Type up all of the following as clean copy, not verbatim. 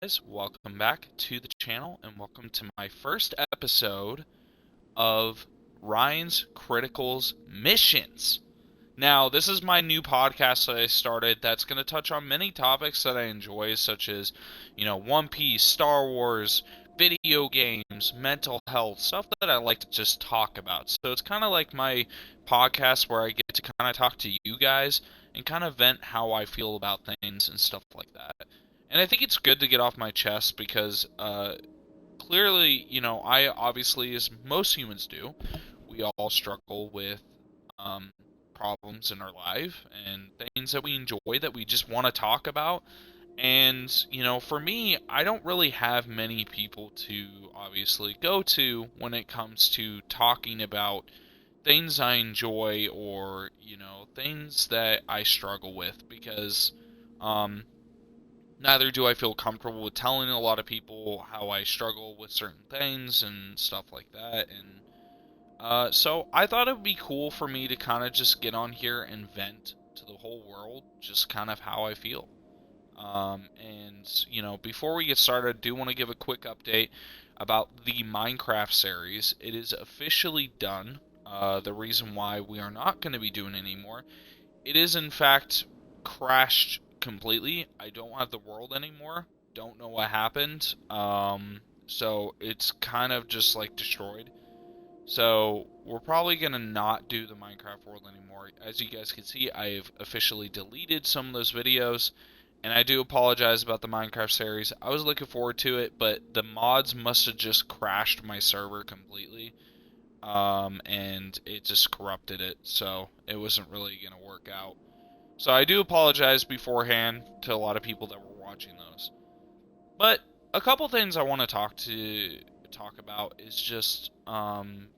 Guys, welcome back to the channel and welcome to my first episode of Ryan's Criticals Missions. Now, this is my new podcast that I started that's going to touch on many topics that I enjoy, such as, One Piece, Star Wars, video games, mental health, stuff that I like to just talk about. So it's kind of like my podcast where I get to kind of talk to you guys and kind of vent how I feel about things and stuff like that. And I think it's good to get off my chest because clearly, I obviously, as most humans do, we all struggle with um, problems in our life and things that we enjoy that we just want to talk about. And, for me, I don't really have many people to obviously go to when it comes to talking about things I enjoy or, things that I struggle with because um, neither do I feel comfortable with telling a lot of people how I struggle with certain things and stuff like that. And so I thought it would be cool for me to kind of just get on here and vent to the whole world just kind of how I feel. Before we get started, I do want to give a quick update about the Minecraft series. It is officially done. The reason why we are not going to be doing it anymore, it is in fact crashed completely. I don't have the world anymore. Don't know what happened. So it's kind of just like destroyed. So we're probably gonna not do the Minecraft world anymore. As you guys can see, I've officially deleted some of those videos, and I do apologize about the Minecraft series. I was looking forward to it, but the mods must have just crashed my server completely, and it just corrupted it, so it wasn't really gonna work out. So I do apologize beforehand to a lot of people that were watching those. But a couple things I want to talk about is just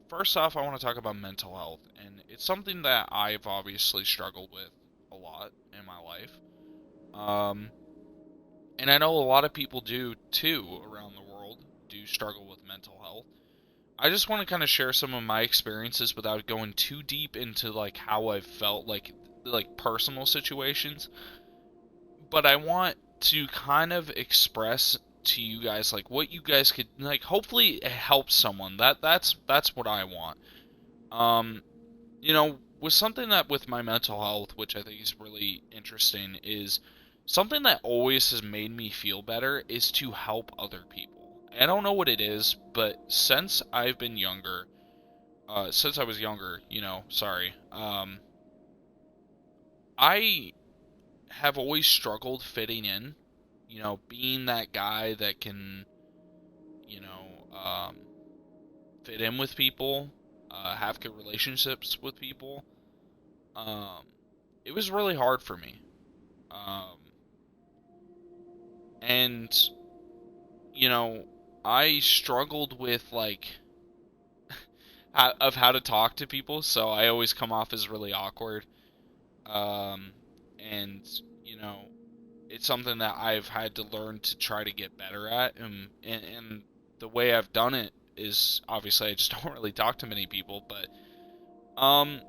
first off, I want to talk about mental health, and it's something that I've obviously struggled with a lot in my life. Um, and I know a lot of people do too around the world do struggle with mental health. I just want to kind of share some of my experiences without going too deep into like how I've felt like personal situations, but I want to kind of express to you guys like what you guys could like hopefully it helps someone. That's what I want. Um with something that with my mental health, which I think is really interesting, is something that always has made me feel better is to help other people. I don't know what it is, but since I was younger, I have always struggled fitting in, being that guy that can, you know, um, fit in with people, have good relationships with people. Um, it was really hard for me. Um, and, you know, I struggled with, like, how to talk to people, so I always come off as really awkward. Um, and, you know, it's something that I've had to learn to try to get better at, and the way I've done it is obviously I just don't really talk to many people, but um,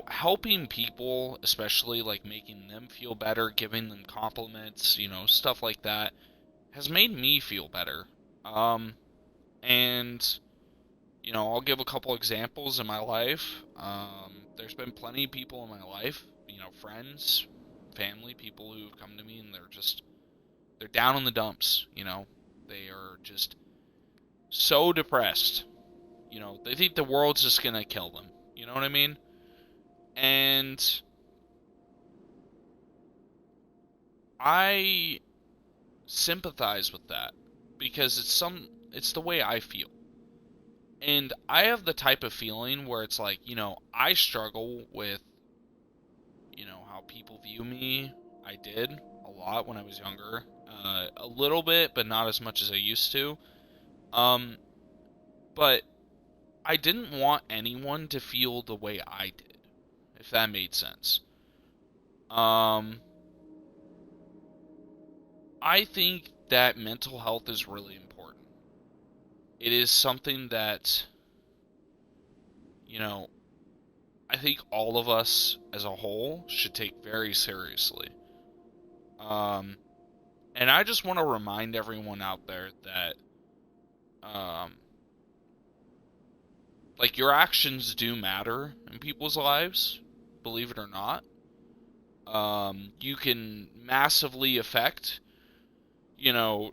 helping people, especially like making them feel better, giving them compliments, stuff like that, has made me feel better. Um, and I'll give a couple examples in my life. There's been plenty of people in my life, friends, family, people who've come to me and they're down in the dumps, They are just so depressed. They think the world's just gonna kill them. You know what I mean? And I sympathize with that because it's the way I feel. And I have the type of feeling where it's like, I struggle with, how people view me. I did a lot when I was younger. A little bit, but not as much as I used to. Um, but I didn't want anyone to feel the way I did, if that made sense. Um, I think that mental health is really important. It is something that, you know, I think all of us as a whole should take very seriously. Um, And I just want to remind everyone out there that, um, like, your actions do matter in people's lives, believe it or not. You can massively affect,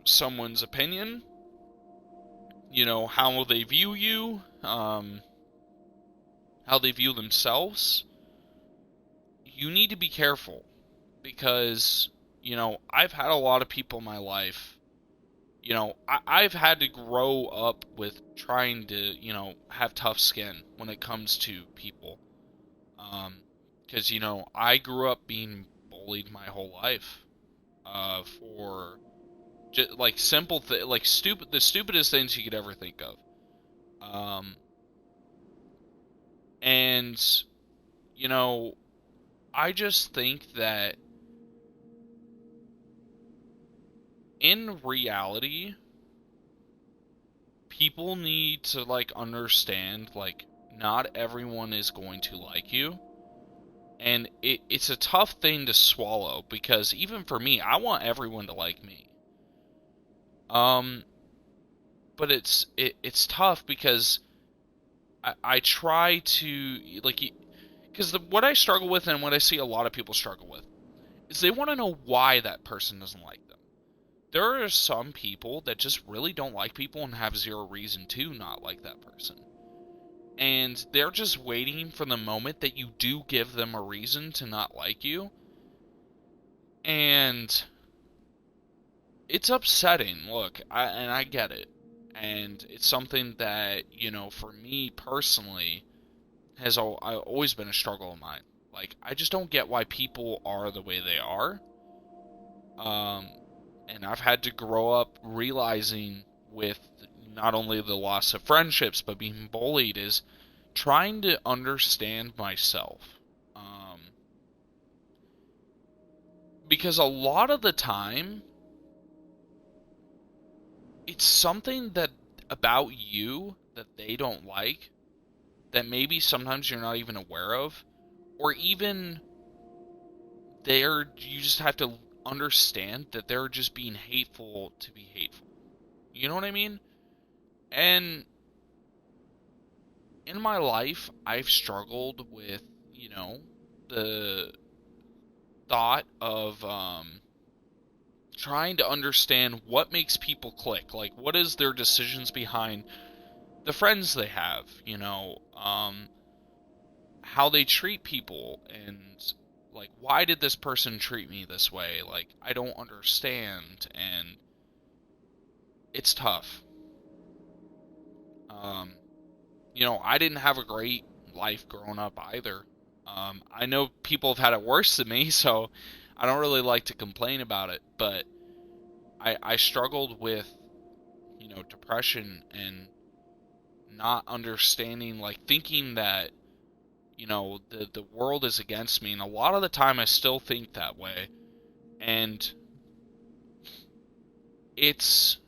someone's opinion, how they view you, how they view themselves. You need to be careful because, I've had a lot of people in my life. I've had to grow up with trying to, have tough skin when it comes to people. Because, I grew up being bullied my whole life, for just like the stupidest things you could ever think of. Um, and, you know, I just think that in reality, people need to, like, understand, like, not everyone is going to like you. And it's a tough thing to swallow because even for me, I want everyone to like me. Um, but it's tough because I try to, like, because what I struggle with and what I see a lot of people struggle with is they want to know why that person doesn't like them. There are some people that just really don't like people and have zero reason to not like that person. And they're just waiting for the moment that you do give them a reason to not like you. And it's upsetting. Look, I get it. And it's something that, for me personally, always been a struggle of mine. Like, I just don't get why people are the way they are. Um, and I've had to grow up realizing with not only the loss of friendships, but being bullied is trying to understand myself. Um, because a lot of the time, it's something that about you that they don't like, that maybe sometimes you're not even aware of, or even you just have to understand that they're just being hateful to be hateful. You know what I mean? And in my life, I've struggled with, the thought of trying to understand what makes people click. Like, what is their decisions behind the friends they have, how they treat people, and, like, why did this person treat me this way? Like, I don't understand, and it's tough. Um, I didn't have a great life growing up either. I know people have had it worse than me, so I don't really like to complain about it, but I struggled with, depression and not understanding, like, thinking that, the world is against me, and a lot of the time I still think that way. And it's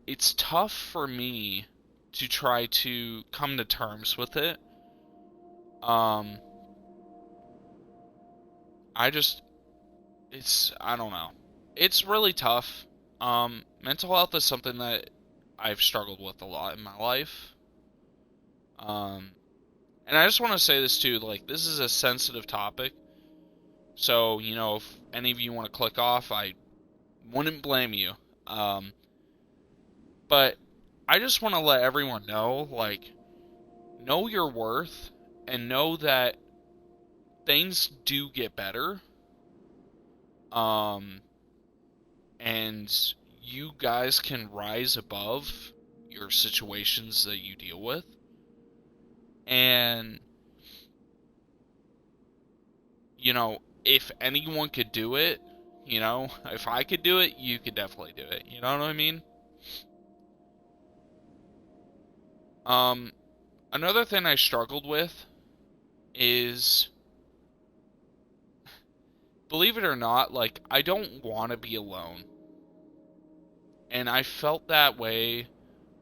it's tough for me to try to come to terms with it. Um, I just I don't know. It's really tough. Mental health is something that I've struggled with a lot in my life. Um, and I just want to say this too, like, this is a sensitive topic. So, if any of you want to click off, I wouldn't blame you. Um, but I just want to let everyone know, like, know your worth and know that things do get better. Um, and you guys can rise above your situations that you deal with. And, if anyone could do it, if I could do it, you could definitely do it. You know what I mean? Um, Another thing I struggled with is, believe it or not, like, I don't want to be alone. And I felt that way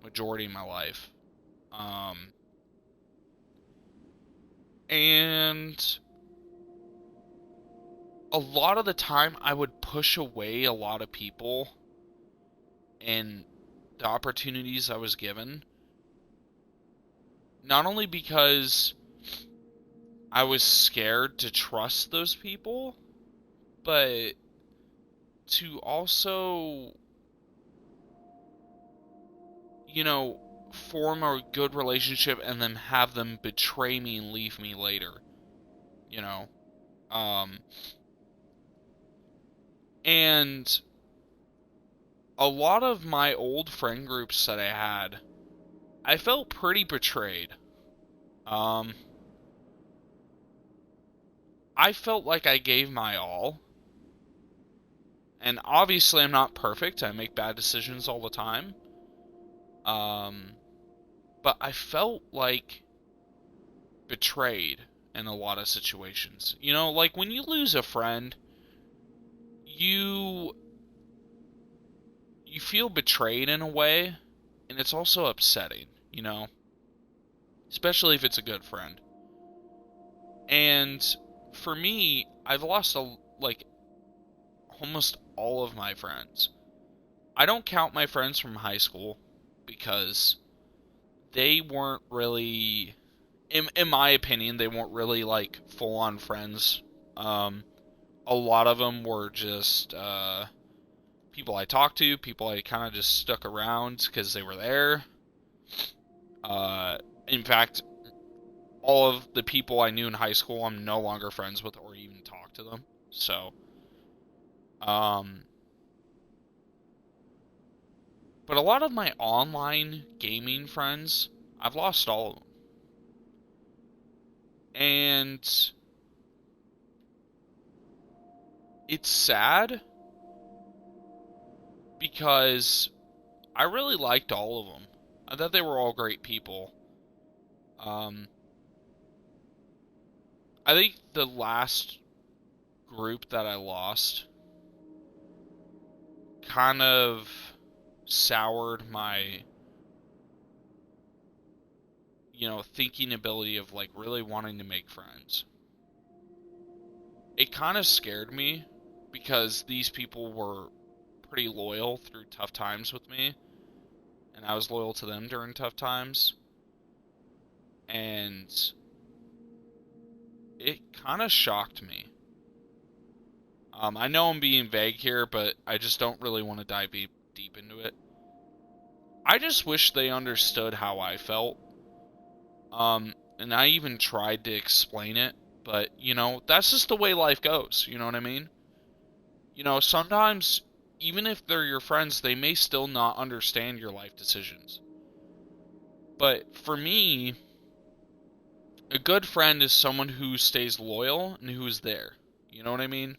majority of my life. Um, and a lot of the time I would push away a lot of people, and the opportunities I was given. Not only because I was scared to trust those people, but to also, you know, form a good relationship and then have them betray me and leave me later, you know. Um, and a lot of my old friend groups that I had, I felt pretty betrayed. Um, I felt like I gave my all, and obviously I'm not perfect. I make bad decisions all the time. Um, but I felt like betrayed in a lot of situations. You know, like when you lose a friend, you you feel betrayed in a way, and it's also upsetting, you know, especially if it's a good friend. And for me, I've lost like almost all of my friends. I don't count my friends from high school because they weren't really, in my opinion, they weren't really like full on friends. Um, a lot of them were just people I talked to, people I kind of just stuck around because they were there. Uh, in fact, all of the people I knew in high school, I'm no longer friends with or even talk to them. So, um, but a lot of my online gaming friends, I've lost all of them. And it's sad because I really liked all of them. I thought they were all great people. Um, I think the last group that I lost kind of soured my, thinking ability of like really wanting to make friends. It kind of scared me because these people were pretty loyal through tough times with me, and I was loyal to them during tough times, and it kind of shocked me. I know I'm being vague here, but I just don't really want to dive deep into it. I just wish they understood how I felt. And I even tried to explain it, but, that's just the way life goes, you know what I mean? Sometimes, even if they're your friends, they may still not understand your life decisions. But for me, a good friend is someone who stays loyal and who's there. You know what I mean?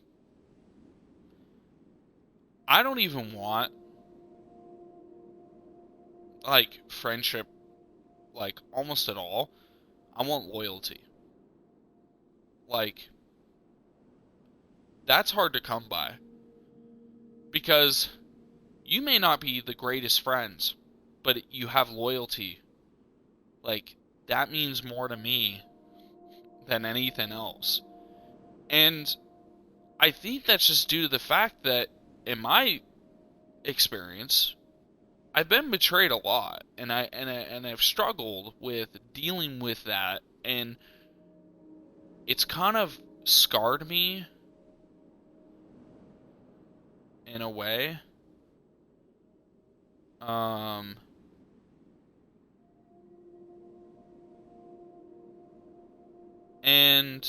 I don't even want, like, friendship, like, almost at all. I want loyalty. Like, that's hard to come by. Because you may not be the greatest friends, but you have loyalty. Like, that means more to me than anything else. And I think that's just due to the fact that, in my experience, I've been betrayed a lot, and I've struggled with dealing with that, and it's kind of scarred me in a way. Um, and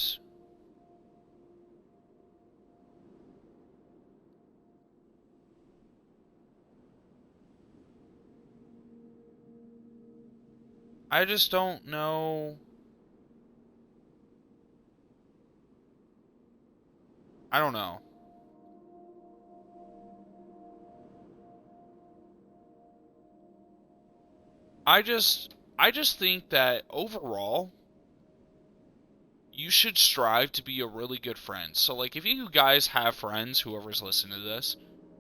I just don't know. I don't know. I just think that overall you should strive to be a really good friend. So like if you guys have friends, whoever's listening to this,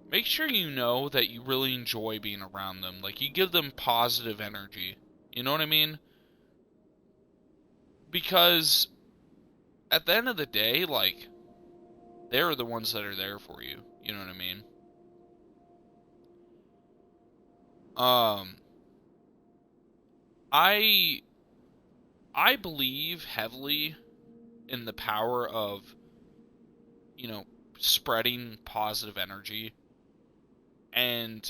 make sure you know that you really enjoy being around them. Like you give them positive energy. You know what I mean? Because at the end of the day, like they're the ones that are there for you. You know what I mean? Um, I I believe heavily in the power of, you know, spreading positive energy. And,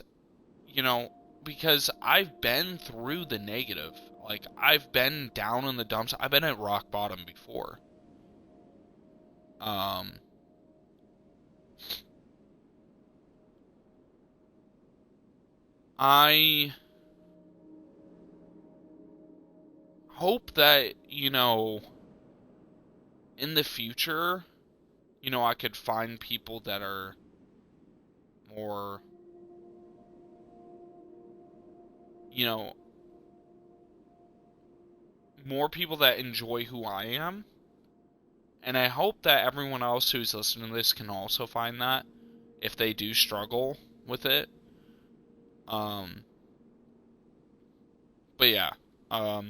you know, because I've been through the negative. Like, I've been down in the dumps. I've been at rock bottom before. Um, I hope that, in the future, I could find people that are more, you know, more people that enjoy who I am. And I hope that everyone else who's listening to this can also find that if they do struggle with it. Um, but yeah, I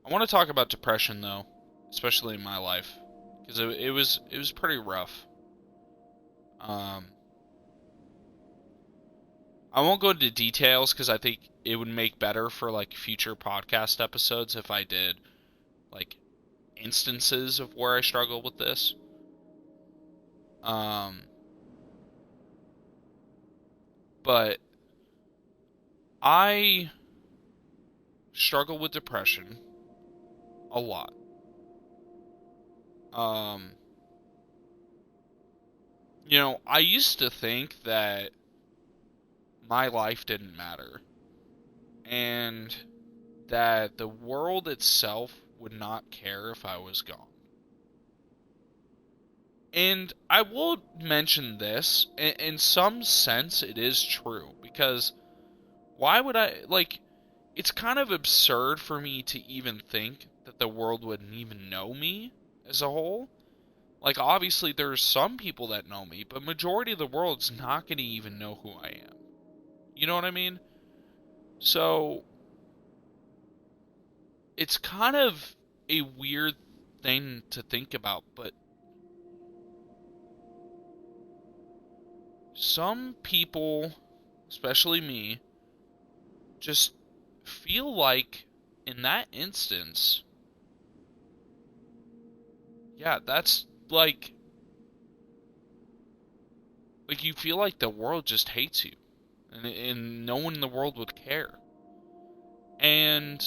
want to talk about depression though, especially in my life, because it was pretty rough. Um, I won't go into details because I think it would make better for like future podcast episodes if I did like instances of where I struggle with this. Um, but I struggle with depression a lot. Um, I used to think that my life didn't matter and that the world itself would not care if I was gone. And I will mention this, in some sense it is true, because why would it's kind of absurd for me to even think that the world wouldn't even know me as a whole. Like, obviously there's some people that know me, but majority of the world's not going to even know who I am. You know what I mean? So, it's kind of a weird thing to think about, but some people, especially me, just feel like in that instance, yeah, that's like you feel like the world just hates you, and no one in the world would care. And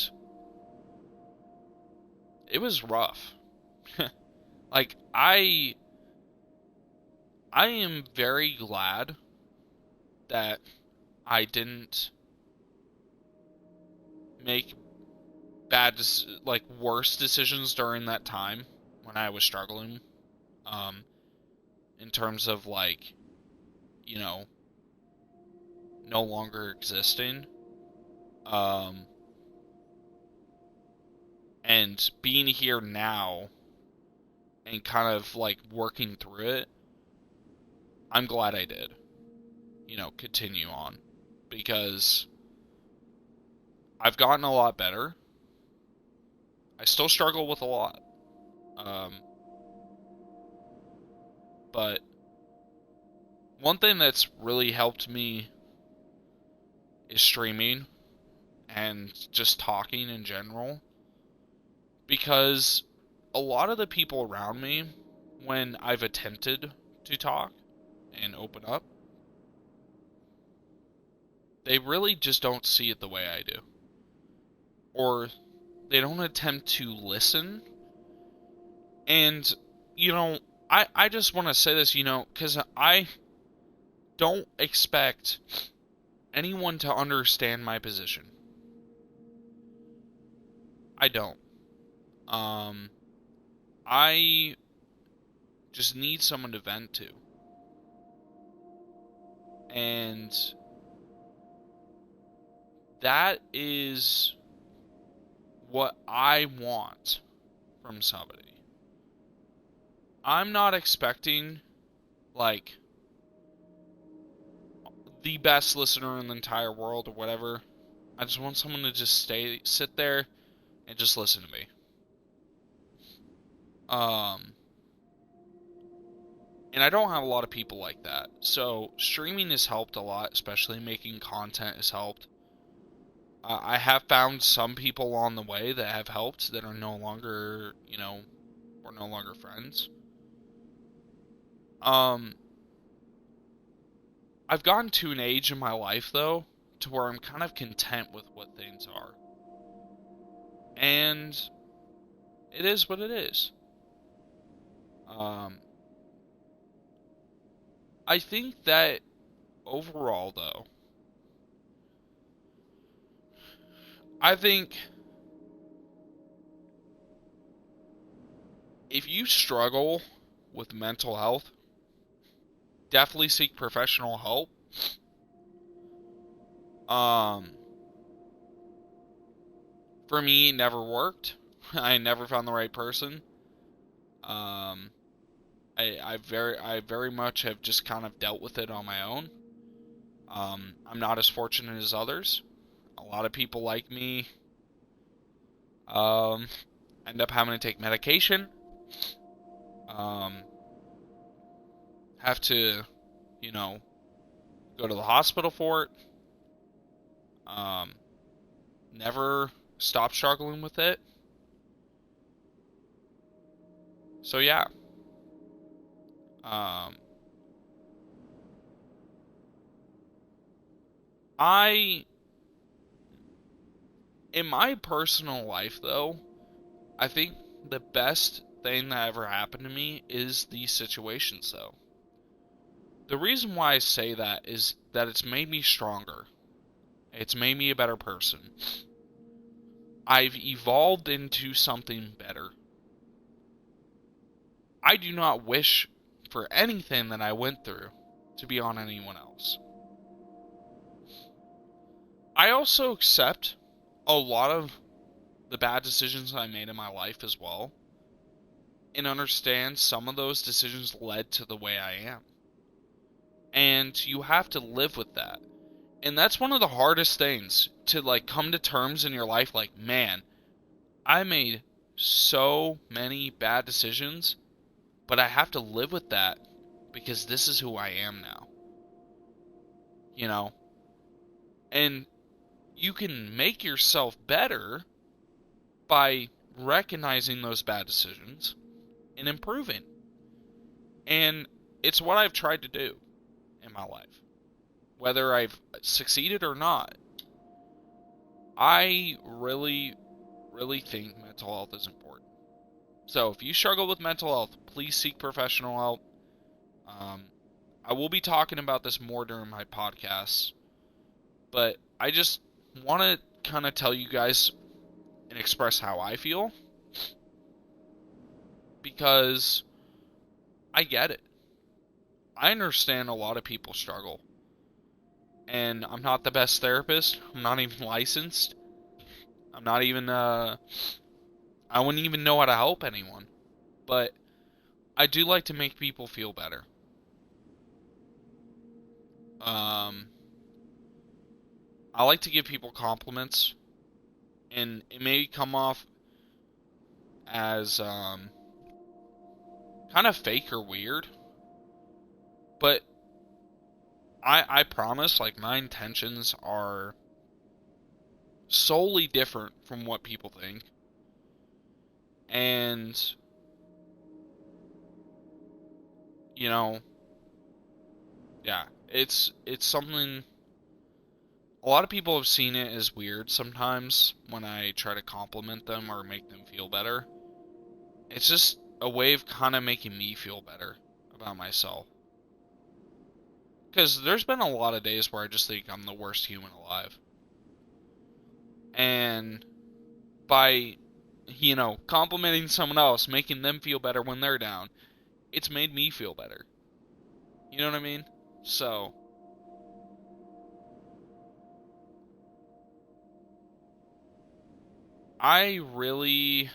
it was rough. Like, I am very glad that I didn't make worse decisions during that time when I was struggling. Um, in terms of you know, no longer existing. Um, and being here now and kind of like working through it, I'm glad I did. Continue on, because I've gotten a lot better. I still struggle with a lot. Um, but one thing that's really helped me is streaming and just talking in general, because a lot of the people around me, when I've attempted to talk and open up, they really just don't see it the way I do. Or they don't attempt to listen. And, I just want to say this, because I don't expect anyone to understand my position. I don't. Um, I just need someone to vent to. And that is what I want from somebody. I'm not expecting, like, the best listener in the entire world or whatever. I just want someone to just sit there and just listen to me. Um, and I don't have a lot of people like that. So streaming has helped a lot, especially making content has helped. I have found some people along the way that have helped that are no longer, we're no longer friends. Um, I've gotten to an age in my life, though, to where I'm kind of content with what things are. And it is what it is. Um, I think that overall, though, I think if you struggle with mental health, definitely seek professional help. Um, for me, it never worked. I never found the right person. Um, I very much have just kind of dealt with it on my own. I'm not as fortunate as others. A lot of people like me um, end up having to take medication. Um, have to, you know, go to the hospital for it. Um, never stop struggling with it. So yeah. Um, I, in my personal life though, I think the best thing that ever happened to me is these situations though. The reason why I say that is that it's made me stronger. It's made me a better person. I've evolved into something better. I do not wish for anything that I went through to be on anyone else. I also accept a lot of the bad decisions I made in my life as well, and understand some of those decisions led to the way I am. And you have to live with that. And that's one of the hardest things to like come to terms in your life like, man, I made so many bad decisions, but I have to live with that because this is who I am now. You know? And you can make yourself better by recognizing those bad decisions and improving. And it's what I've tried to do in my life. Whether I've succeeded or not, I really, really think mental health is important. So if you struggle with mental health, please seek professional help. Um, I will be talking about this more during my podcasts, but I just want to kind of tell you guys and express how I feel because I get it. I understand a lot of people struggle. And I'm not the best therapist. I'm not even licensed. I'm not even, I wouldn't even know how to help anyone. But I do like to make people feel better. Um, I like to give people compliments. And it may come off as, kind of fake or weird. But I promise, like, my intentions are solely different from what people think. And, you know, yeah, it's something a lot of people have seen it as weird sometimes when I try to compliment them or make them feel better. It's just a way of kind of making me feel better about myself. Because there's been a lot of days where I just think I'm the worst human alive. And by, complimenting someone else, making them feel better when they're down, it's made me feel better. You know what I mean? So, I really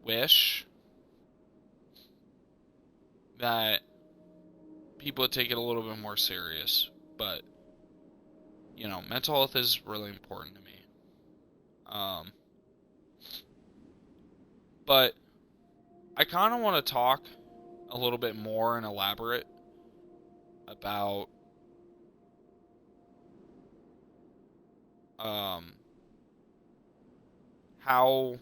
wish that people would take it a little bit more serious. But, mental health is really important to me. Um, but I kind of want to talk a little bit more and elaborate about um, how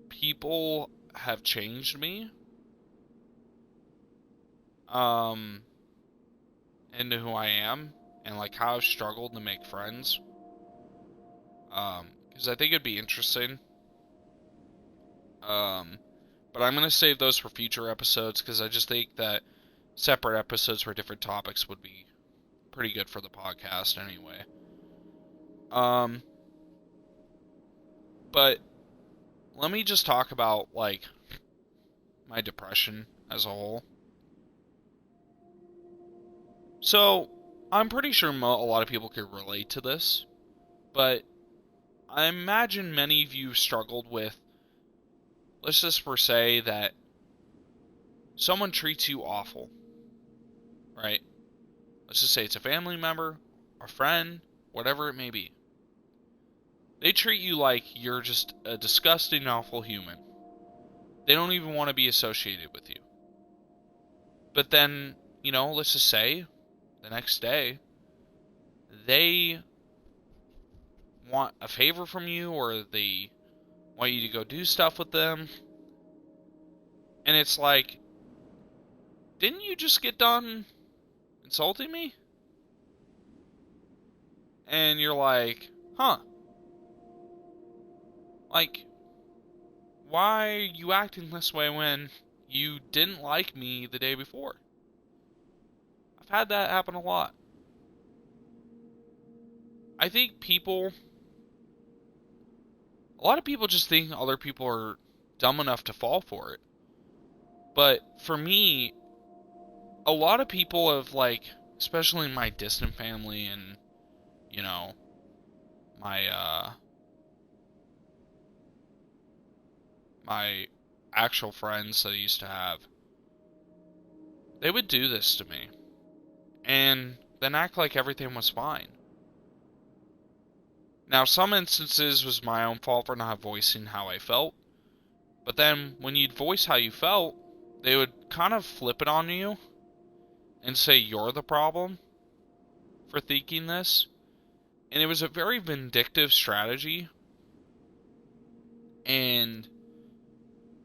people have changed me, um, into who I am, and like how I've struggled to make friends. Because I think it'd be interesting. Um, but I'm gonna save those for future episodes because I just think that separate episodes for different topics would be pretty good for the podcast anyway. Um, but let me just talk about like my depression as a whole. So, I'm pretty sure a lot of people could relate to this, but I imagine many of you struggled with, let's just per se, that someone treats you awful, right? Let's just say it's a family member, a friend, whatever it may be. They treat you like you're just a disgusting, awful human. They don't even want to be associated with you. But then, let's just say the next day, they want a favor from you or they want you to go do stuff with them. And it's like, didn't you just get done insulting me? And you're like, huh, like, why are you acting this way when you didn't like me the day before? I've had that happen a lot. I think a lot of people just think other people are dumb enough to fall for it. But for me, a lot of people have, like, especially in my distant family and, you know, my, my actual friends that I used to have, they would do this to me. And then act like everything was fine. Now, some instances was my own fault for not voicing how I felt. But then, when you'd voice how you felt, they would kind of flip it on you and say you're the problem for thinking this. And it was a very vindictive strategy. And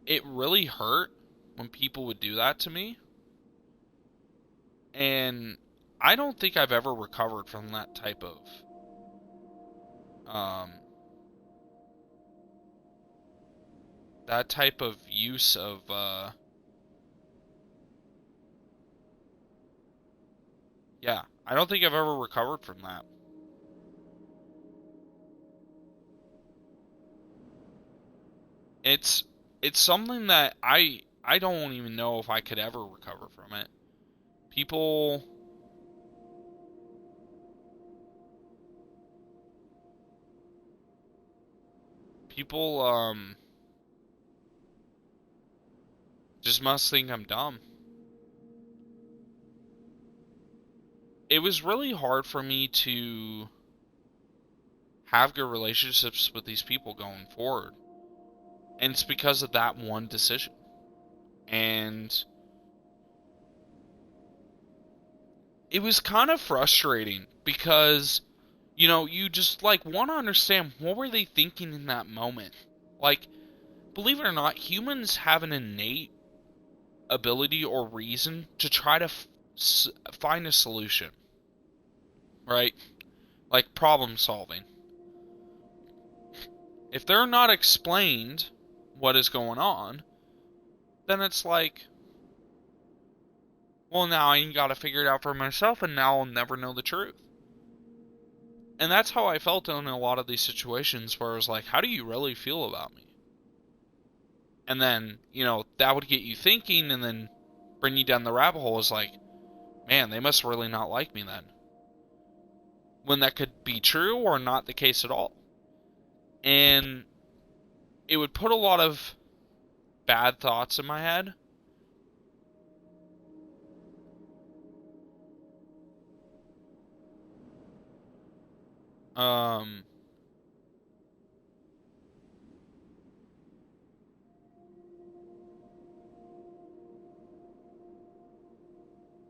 it really hurt when people would do that to me. And I don't think I've ever recovered from that type of um use of yeah, I don't think I've ever recovered from that. It's it's something that I don't even know if I could ever recover from it. People people just must think I'm dumb. It was really hard for me to have good relationships with these people going forward. And it's because of that one decision. And it was kind of frustrating because, you just like want to understand what were they thinking in that moment. Like, believe it or not, humans have an innate ability or reason to try to find a solution, right? Like problem solving. If they're not explained what is going on, then it's like, well, now I gotta figure it out for myself, and now I'll never know the truth. And that's how I felt in a lot of these situations where I was like, how do you really feel about me? And then, that would get you thinking and then bring you down the rabbit hole. Is like, man, they must really not like me then. When that could be true or not the case at all. And it would put a lot of bad thoughts in my head. Um,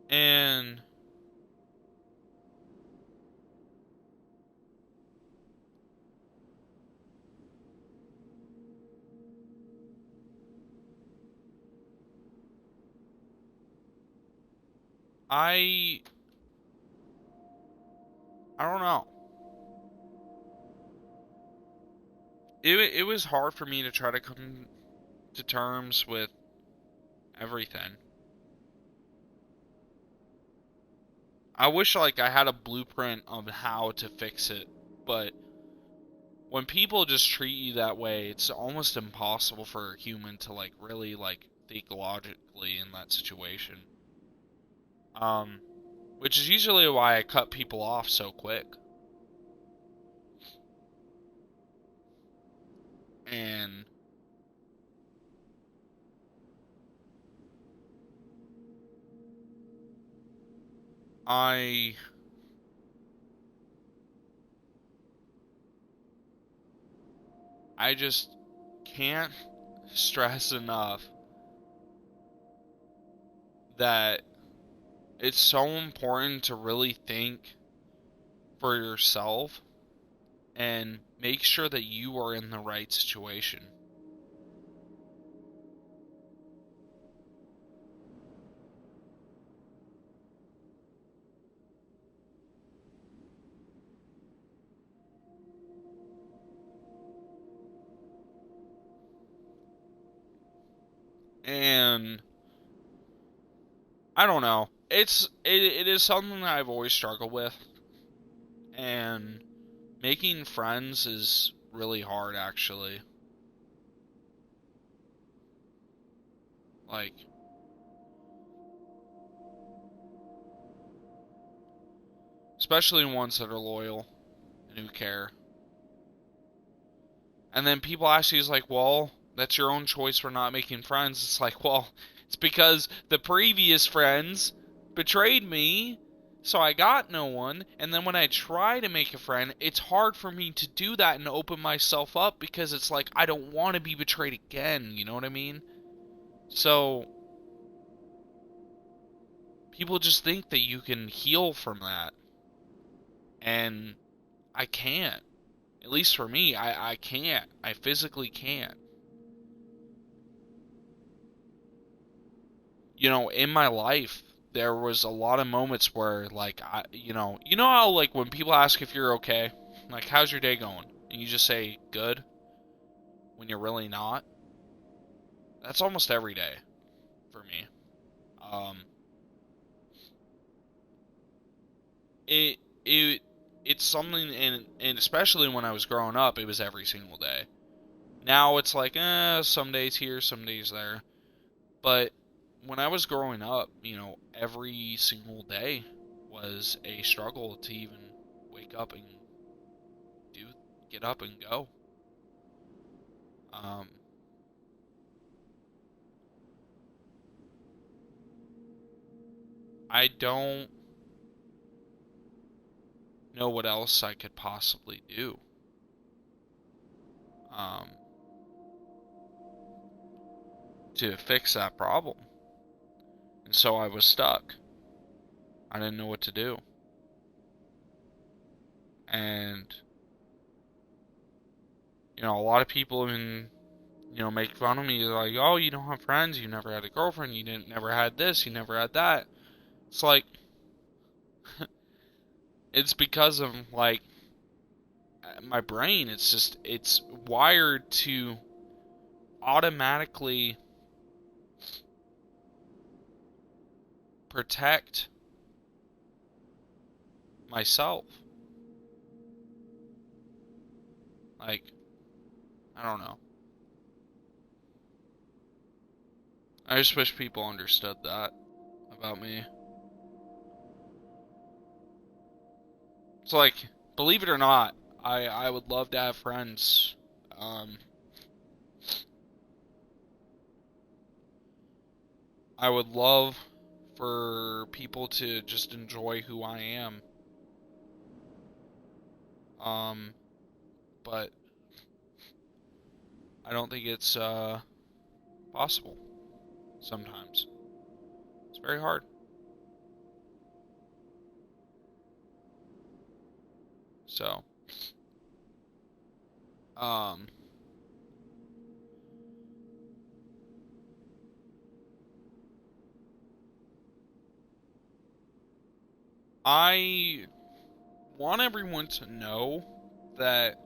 and I don't know. It was hard for me to try to come to terms with everything. I wish like I had a blueprint of how to fix it, but when people just treat you that way, it's almost impossible for a human to like really like think logically in that situation. Um, which is usually why I cut people off so quick. And I I just can't stress enough that it's so important to really think for yourself and make sure that you are in the right situation. And I don't know. It is something that I've always struggled with, and making friends is really hard actually. Like, especially ones that are loyal and who care. And then people ask you, like, well, that's your own choice for not making friends. It's like, well, it's because the previous friends betrayed me, so I got no one. And then when I try to make a friend, it's hard for me to do that and open myself up because it's like, I don't want to be betrayed again. You know what I mean? So, people just think that you can heal from that. And I can't. At least for me, I can't. I physically can't. You know, in my life, there was a lot of moments where, like, you know how, like, when people ask if you're okay, like, how's your day going? And you just say, good, when you're really not? That's almost every day for me. Um, it, it, it's something, and especially when I was growing up, it was every single day. Now it's like, some days here, some days there. But when I was growing up, you know, every single day was a struggle to even wake up and do get up and go. Um, I don't know what else I could possibly do um, to fix that problem. And so I was stuck. I didn't know what to do. And, you know, a lot of people even, you know, make fun of me. They're like, oh, you don't have friends. You never had a girlfriend. You didn't never had this. You never had that. It's like, it's because of, like, my brain. It's just, it's wired to automatically protect myself. Like, I don't know. I just wish people understood that about me. It's like, believe it or not, I would love to have friends. Um, I would love for people to just enjoy who I am. Um, but I don't think it's possible sometimes. It's very hard. So, um, I want everyone to know that,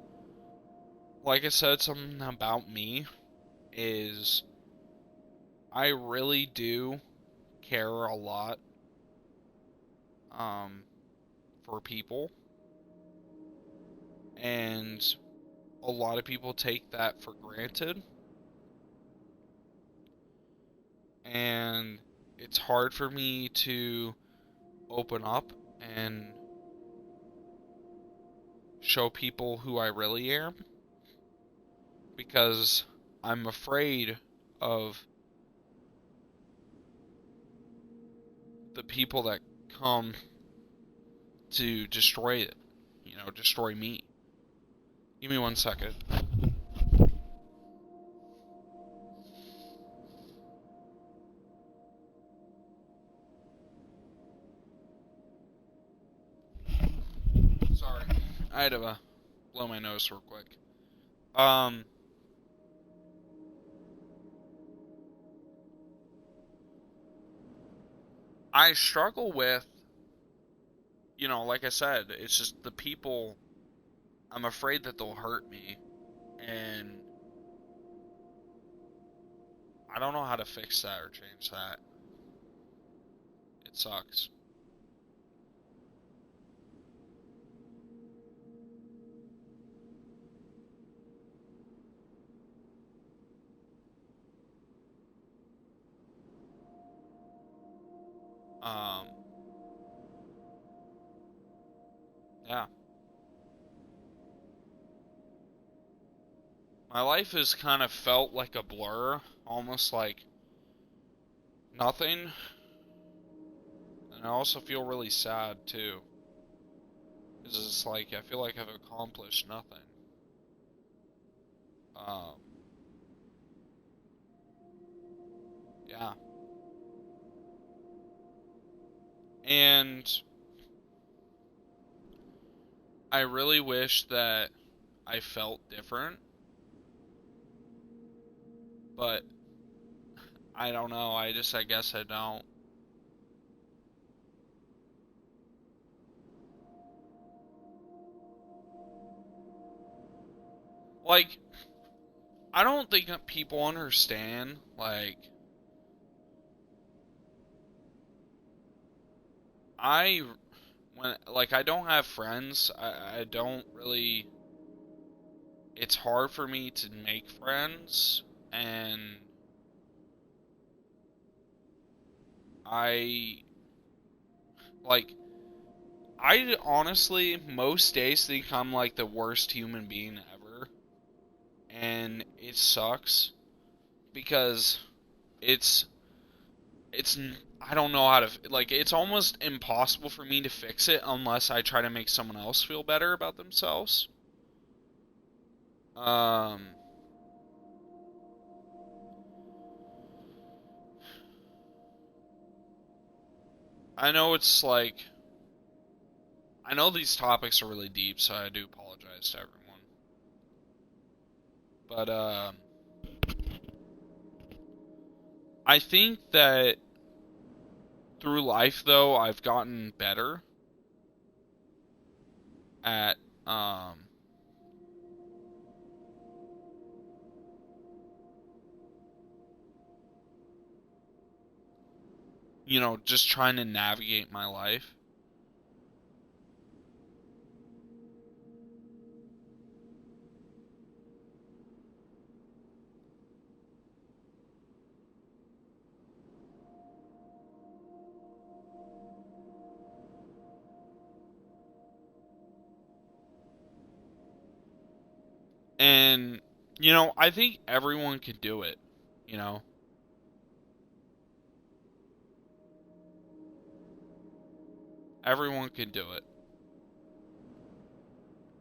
like I said, something about me is I really do care a lot um, for people, and a lot of people take that for granted, and it's hard for me to open up and show people who I really am because I'm afraid of the people that come to destroy it, destroy me. Give me 1 second. Sorry. I had to blow my nose real quick. Um, I struggle with, like I said, it's just the people, I'm afraid that they'll hurt me, and I don't know how to fix that or change that. It sucks. Um, yeah. My life has kind of felt like a blur, almost like nothing, and I also feel really sad too. Because it's like, I feel like I've accomplished nothing. Um, yeah. And I really wish that I felt different, but I don't know. I guess I don't. Like, I don't think that people understand, like, I, I don't have friends. I don't really, it's hard for me to make friends, and I, like, I honestly, most days think I'm like the worst human being ever, and it sucks because it's it's I don't know how to like it's almost impossible for me to fix it unless I try to make someone else feel better about themselves. Um I know it's like I know these topics are really deep, so I do apologize to everyone. But I think that through life though I've gotten better at um just trying to navigate my life. And I think everyone can do it, you know. Everyone can do it.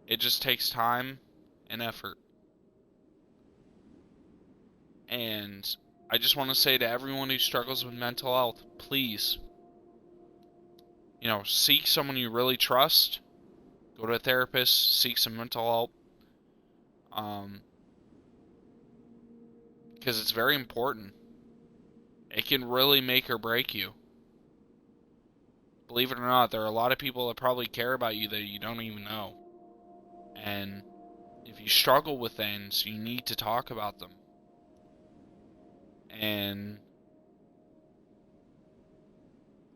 It just takes time and effort. And I just want to say to everyone who struggles with mental health, please, seek someone you really trust. Go to a therapist, seek some mental help. Um, because it's very important. It can really make or break you. believe it or not, there are a lot of people that probably care about you that you don't even know. And if you struggle with things, you need to talk about them. And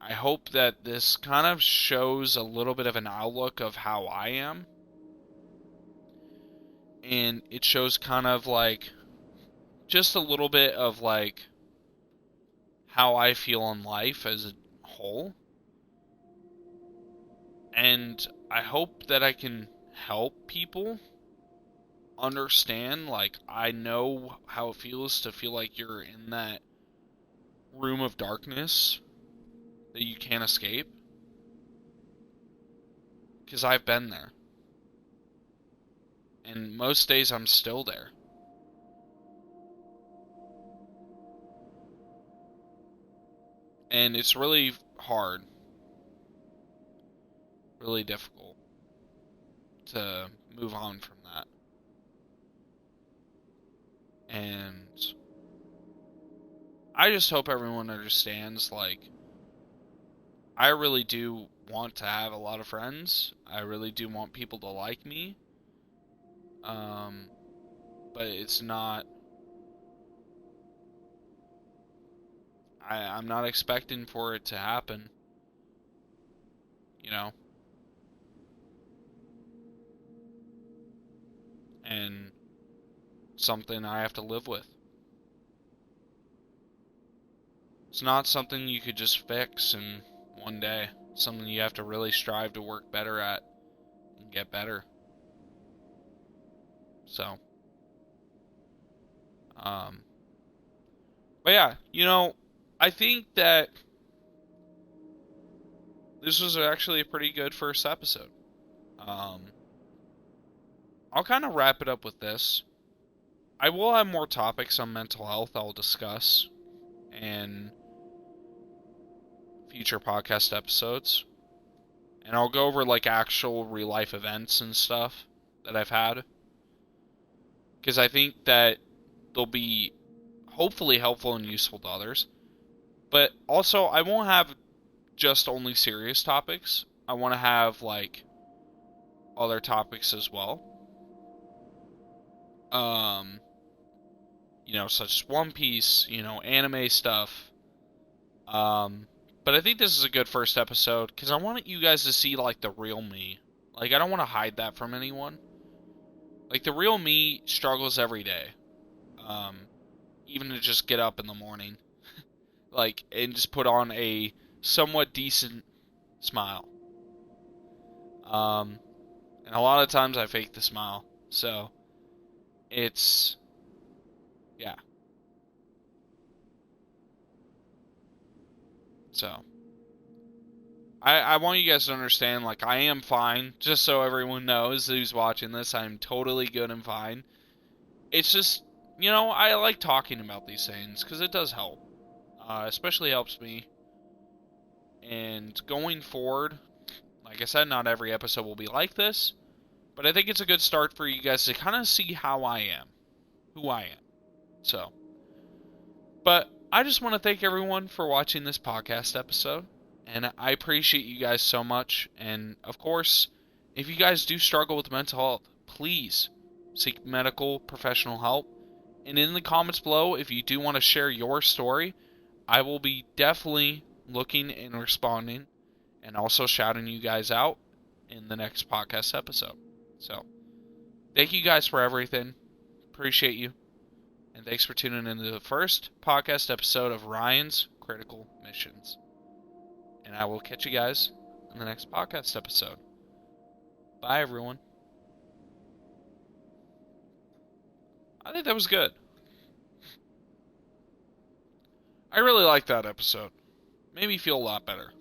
I hope that this kind of shows a little bit of an outlook of how I am. And it shows kind of like just a little bit of like how I feel in life as a whole. And I hope that I can help people understand, like, I know how it feels to feel like you're in that room of darkness that you can't escape. Because I've been there. And most days I'm still there. And it's really hard. Really difficult to move on from that. And I just hope everyone understands, like, I really do want to have a lot of friends. I really do want people to like me. But it's not... I'm not expecting for it to happen. You know? And something I have to live with. It's not something you could just fix in one day. It's something you have to really strive to work better at and get better. So, but yeah, you know, I think that this was actually a pretty good first episode. I'll kind of wrap it up with this. I will have more topics on mental health I'll discuss in future podcast episodes. And I'll go over like actual real life events and stuff that I've had. Because I think that they'll be hopefully helpful and useful to others. But also, I won't have just only serious topics. I want to have like other topics as well. You know, such as One Piece, you know, anime stuff. But I think this is a good first episode because I want you guys to see like the real me. Like, I don't want to hide that from anyone. Like, the real me struggles every day. Even to just get up in the morning, like, and just put on a somewhat decent smile. And a lot of times I fake the smile. So, it's, yeah. So, I want you guys to understand, like, I am fine, just so everyone knows who's watching this, I'm totally good and fine. It's just, you know, I like talking about these things, because it does help. Especially helps me. And going forward, like I said, not every episode will be like this, but I think it's a good start for you guys to kind of see how I am, who I am. So, but I just want to thank everyone for watching this podcast episode. And I appreciate you guys so much. And of course, if you guys do struggle with mental health, please seek medical professional help. And in the comments below, if you do want to share your story, I will be definitely looking and responding and also shouting you guys out in the next podcast episode. So, thank you guys for everything. Appreciate you. And thanks for tuning into the first podcast episode of Ryan's Critical Missions. And I will catch you guys in the next podcast episode. Bye, everyone. I think that was good. I really liked that episode. Made me feel a lot better.